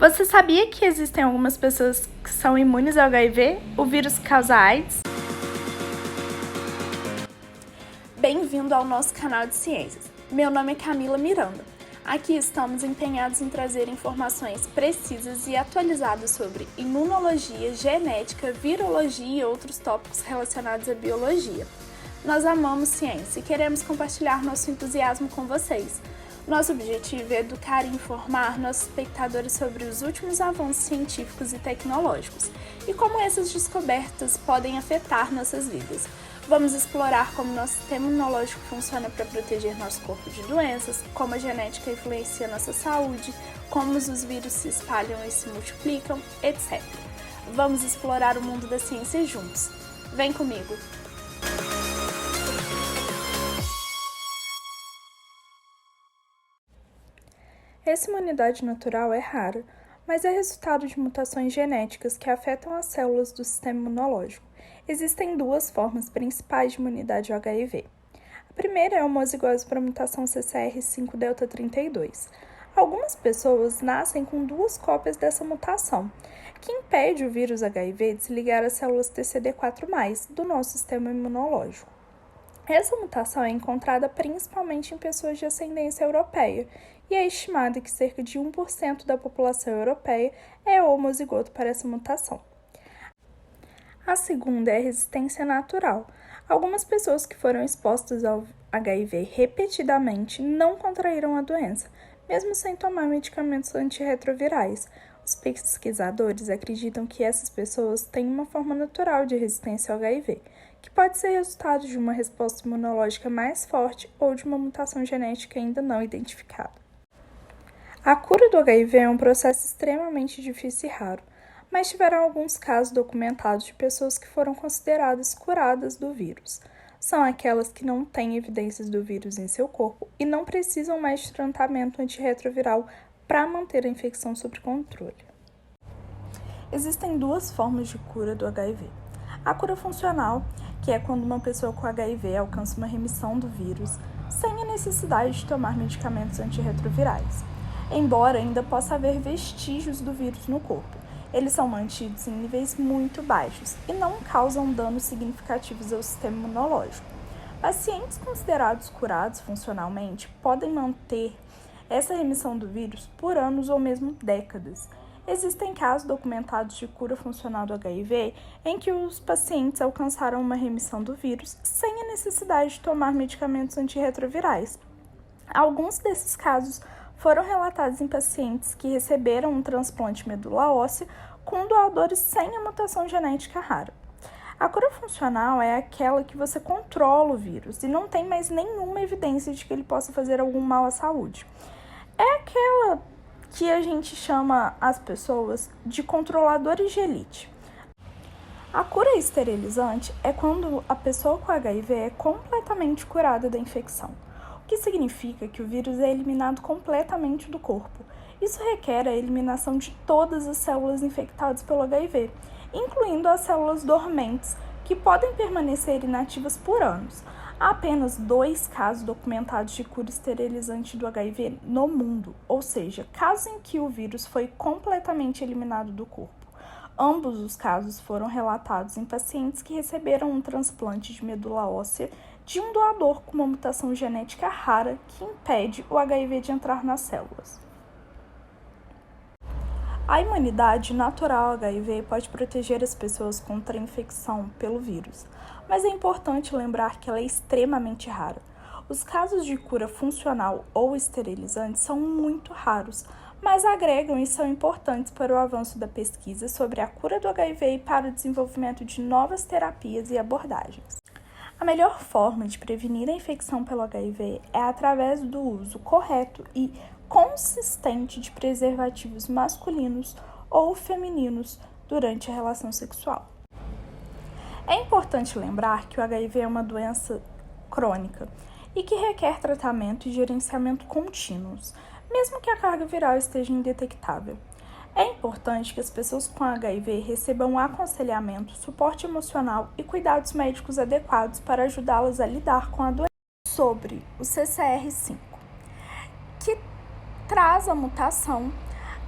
Você sabia que existem algumas pessoas que são imunes ao HIV, o vírus que causa AIDS? Bem-vindo ao nosso canal de ciências. Meu nome é Camila Miranda. Aqui estamos empenhados em trazer informações precisas e atualizadas sobre imunologia, genética, virologia e outros tópicos relacionados à biologia. Nós amamos ciência e queremos compartilhar nosso entusiasmo com vocês. Nosso objetivo é educar e informar nossos espectadores sobre os últimos avanços científicos e tecnológicos e como essas descobertas podem afetar nossas vidas. Vamos explorar como nosso sistema imunológico funciona para proteger nosso corpo de doenças, como a genética influencia nossa saúde, como os vírus se espalham e se multiplicam, etc. Vamos explorar o mundo da ciência juntos. Vem comigo! Essa imunidade natural é rara, mas é resultado de mutações genéticas que afetam as células do sistema imunológico. Existem duas formas principais de imunidade ao HIV. A primeira é a homozigose por mutação CCR5-delta32. Algumas pessoas nascem com duas cópias dessa mutação, que impede o vírus HIV de se ligar às células TCD4+, do nosso sistema imunológico. Essa mutação é encontrada principalmente em pessoas de ascendência europeia, e é estimado que cerca de 1% da população europeia é homozigoto para essa mutação. A segunda é a resistência natural. Algumas pessoas que foram expostas ao HIV repetidamente não contraíram a doença, mesmo sem tomar medicamentos antirretrovirais. Os pesquisadores acreditam que essas pessoas têm uma forma natural de resistência ao HIV, que pode ser resultado de uma resposta imunológica mais forte ou de uma mutação genética ainda não identificada. A cura do HIV é um processo extremamente difícil e raro, mas tiveram alguns casos documentados de pessoas que foram consideradas curadas do vírus. São aquelas que não têm evidências do vírus em seu corpo e não precisam mais de tratamento antirretroviral para manter a infecção sob controle. Existem duas formas de cura do HIV. A cura funcional, que é quando uma pessoa com HIV alcança uma remissão do vírus sem a necessidade de tomar medicamentos antirretrovirais, embora ainda possa haver vestígios do vírus no corpo. Eles são mantidos em níveis muito baixos e não causam danos significativos ao sistema imunológico. Pacientes considerados curados funcionalmente podem manter essa remissão do vírus por anos ou mesmo décadas. Existem casos documentados de cura funcional do HIV em que os pacientes alcançaram uma remissão do vírus sem a necessidade de tomar medicamentos antirretrovirais. Alguns desses casos foram relatados em pacientes que receberam um transplante medula óssea com doadores sem a mutação genética rara. A cura funcional é aquela que você controla o vírus e não tem mais nenhuma evidência de que ele possa fazer algum mal à saúde. É aquela que a gente chama as pessoas de controladores de elite. A cura esterilizante é quando a pessoa com HIV é completamente curada da infecção, o que significa que o vírus é eliminado completamente do corpo. Isso requer a eliminação de todas as células infectadas pelo HIV, incluindo as células dormentes, que podem permanecer inativas por anos. Há apenas 2 casos documentados de cura esterilizante do HIV no mundo, ou seja, casos em que o vírus foi completamente eliminado do corpo. Ambos os casos foram relatados em pacientes que receberam um transplante de medula óssea de um doador com uma mutação genética rara que impede o HIV de entrar nas células. A imunidade natural ao HIV pode proteger as pessoas contra a infecção pelo vírus, mas é importante lembrar que ela é extremamente rara. Os casos de cura funcional ou esterilizante são muito raros, mas agregam e são importantes para o avanço da pesquisa sobre a cura do HIV e para o desenvolvimento de novas terapias e abordagens. A melhor forma de prevenir a infecção pelo HIV é através do uso correto e consistente de preservativos masculinos ou femininos durante a relação sexual. É importante lembrar que o HIV é uma doença crônica e que requer tratamento e gerenciamento contínuos, mesmo que a carga viral esteja indetectável. É importante que as pessoas com HIV recebam aconselhamento, suporte emocional e cuidados médicos adequados para ajudá-las a lidar com a doença. Sobre o CCR5, que traz a mutação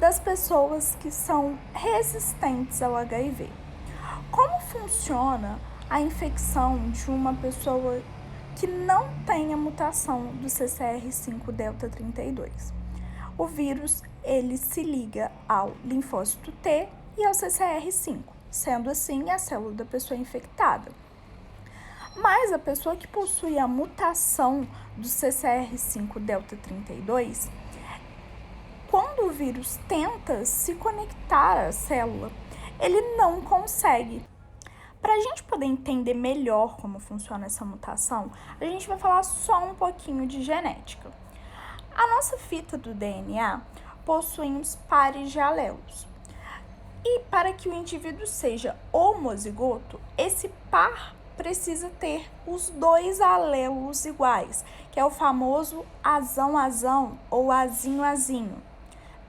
das pessoas que são resistentes ao HIV. Como funciona a infecção de uma pessoa que não tem a mutação do CCR5 delta 32? O vírus, ele se liga ao linfócito T e ao CCR5, sendo assim a célula da pessoa infectada. Mas a pessoa que possui a mutação do CCR5 delta 32, quando o vírus tenta se conectar à célula, ele não consegue. Para a gente poder entender melhor como funciona essa mutação, a gente vai falar só um pouquinho de genética. A nossa fita do DNA possui uns pares de alelos. E para que o indivíduo seja homozigoto, esse par precisa ter os dois alelos iguais, que é o famoso azão-azão ou azinho-azinho,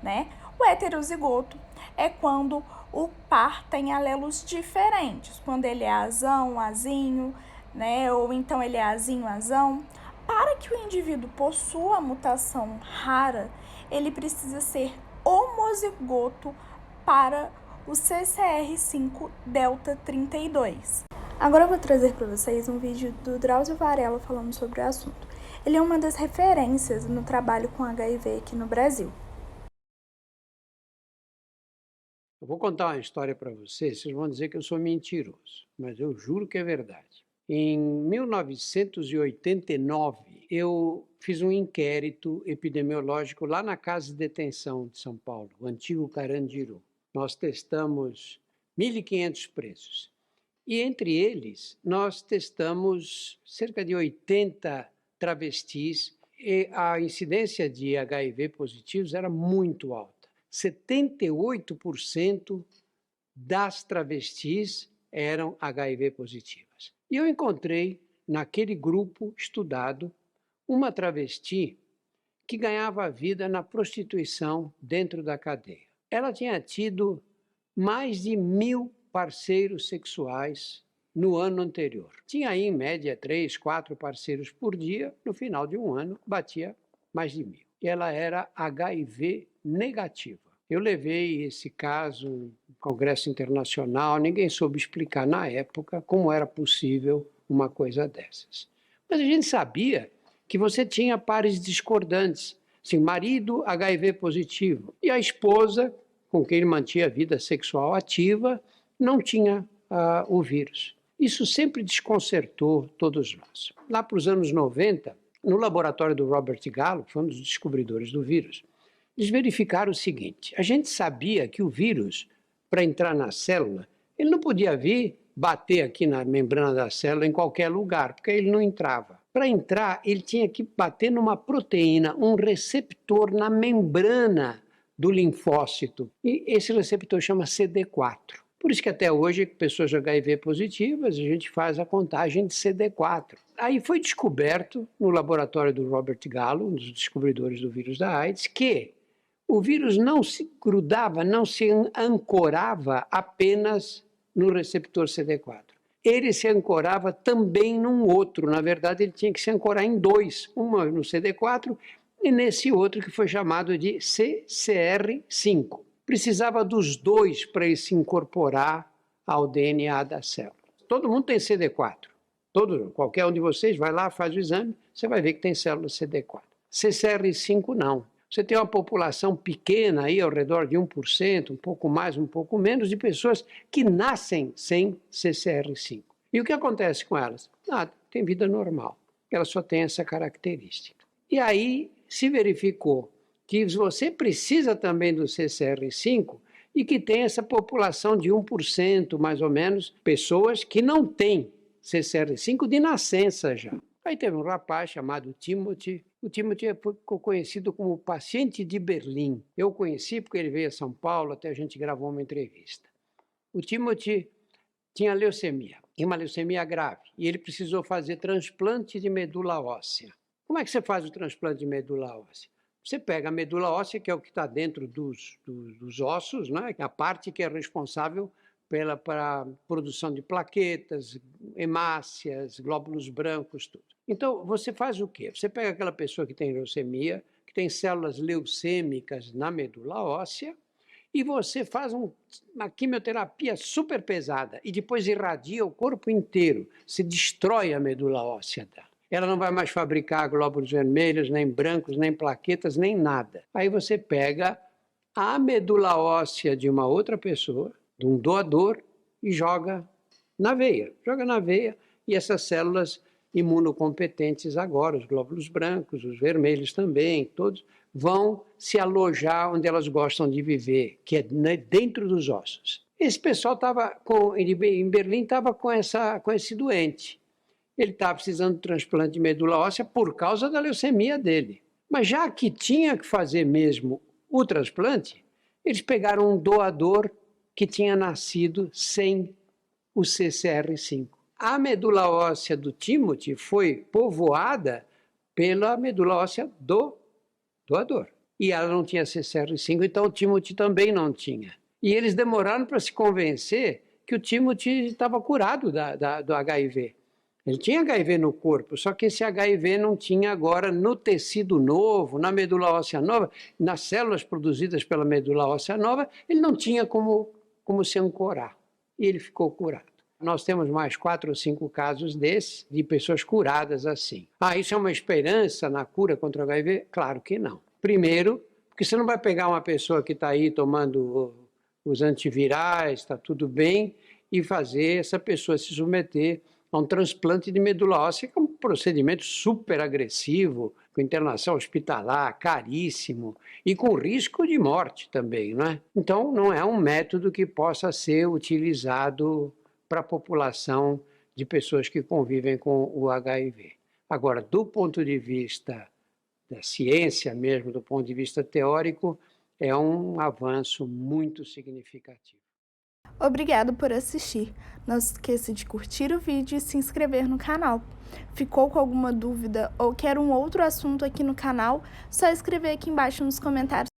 né? O heterozigoto é quando o par tem alelos diferentes, quando ele é azão, azinho, né? Ou então ele é azinho, azão. Para que o indivíduo possua a mutação rara, ele precisa ser homozigoto para o CCR5 delta 32. Agora eu vou trazer para vocês um vídeo do Drauzio Varela falando sobre o assunto. Ele é uma das referências no trabalho com HIV aqui no Brasil. Eu vou contar uma história para vocês vão dizer que eu sou mentiroso, mas eu juro que é verdade. Em 1989, eu fiz um inquérito epidemiológico lá na Casa de Detenção de São Paulo, o antigo Carandiru. Nós testamos 1.500 presos. E entre eles, nós testamos cerca de 80 travestis e a incidência de HIV positivos era muito alta. 78% das travestis eram HIV positivas. E eu encontrei, naquele grupo estudado, uma travesti que ganhava vida na prostituição dentro da cadeia. Ela tinha tido mais de 1.000 parceiros sexuais no ano anterior. Tinha aí, em média, 3, 4 parceiros por dia. No final de um ano, batia mais de 1.000. E ela era HIV negativa. Eu levei esse caso no Congresso Internacional, ninguém soube explicar na época como era possível uma coisa dessas. Mas a gente sabia que você tinha pares discordantes, assim, marido HIV positivo e a esposa, com quem ele mantinha a vida sexual ativa, não tinha o vírus. Isso sempre desconcertou todos nós. Lá para os anos 90, no laboratório do Robert Gallo, que foi um dos descobridores do vírus, eles verificaram o seguinte: a gente sabia que o vírus, para entrar na célula, ele não podia vir bater aqui na membrana da célula em qualquer lugar, porque ele não entrava. Para entrar, ele tinha que bater numa proteína, um receptor na membrana do linfócito. E esse receptor chama CD4. Por isso que até hoje, pessoas HIV positivas, a gente faz a contagem de CD4. Aí foi descoberto, no laboratório do Robert Gallo, um dos descobridores do vírus da AIDS, que o vírus não se grudava, não se ancorava apenas no receptor CD4. Ele se ancorava também num outro. Na verdade, ele tinha que se ancorar em dois, uma no CD4 e nesse outro que foi chamado de CCR5. Precisava dos dois para ele se incorporar ao DNA da célula. Todo mundo tem CD4. Qualquer um de vocês vai lá, faz o exame, você vai ver que tem célula CD4. CCR5 não. Você tem uma população pequena, aí, ao redor de 1%, um pouco mais, um pouco menos, de pessoas que nascem sem CCR5. E o que acontece com elas? Nada, tem vida normal. Elas só têm essa característica. E aí se verificou que você precisa também do CCR5 e que tem essa população de 1%, mais ou menos, pessoas que não têm CCR5 de nascença já. Aí teve um rapaz chamado Timothy. O Timothy ficou conhecido como o paciente de Berlim. Eu o conheci porque ele veio a São Paulo, até a gente gravou uma entrevista. O Timothy tinha leucemia, e uma leucemia grave, e ele precisou fazer transplante de medula óssea. Como é que você faz o transplante de medula óssea? Você pega a medula óssea, que é o que está dentro dos ossos, né? A parte que é responsável pela produção de plaquetas, hemácias, glóbulos brancos, tudo. Então, você faz o quê? Você pega aquela pessoa que tem leucemia, que tem células leucêmicas na medula óssea, e você faz uma quimioterapia super pesada e depois irradia o corpo inteiro, se destrói a medula óssea dela. Ela não vai mais fabricar glóbulos vermelhos, nem brancos, nem plaquetas, nem nada. Aí você pega a medula óssea de uma outra pessoa, de um doador, e joga na veia. Joga na veia e essas células imunocompetentes agora, os glóbulos brancos, os vermelhos também, todos vão se alojar onde elas gostam de viver, que é dentro dos ossos. Esse pessoal em Berlim estava com esse doente. Ele estava precisando de transplante de medula óssea por causa da leucemia dele. Mas já que tinha que fazer mesmo o transplante, eles pegaram um doador que tinha nascido sem o CCR5. A medula óssea do Timothy foi povoada pela medula óssea do doador. E ela não tinha CCR5, então o Timothy também não tinha. E eles demoraram para se convencer que o Timothy estava curado do HIV. Ele tinha HIV no corpo, só que esse HIV não tinha agora no tecido novo, na medula óssea nova, nas células produzidas pela medula óssea nova, ele não tinha como se ancorar. E ele ficou curado. Nós temos mais 4 ou 5 casos desses, de pessoas curadas assim. Isso é uma esperança na cura contra o HIV? Claro que não. Primeiro, porque você não vai pegar uma pessoa que está aí tomando os antivirais, está tudo bem, e fazer essa pessoa se submeter a um transplante de medula óssea, que é um procedimento super agressivo, com internação hospitalar, caríssimo, e com risco de morte também, não é? Então, não é um método que possa ser utilizado para a população de pessoas que convivem com o HIV. Agora, do ponto de vista da ciência mesmo, do ponto de vista teórico, é um avanço muito significativo. Obrigado por assistir. Não se esqueça de curtir o vídeo e se inscrever no canal. Ficou com alguma dúvida ou quer um outro assunto aqui no canal? Só escrever aqui embaixo nos comentários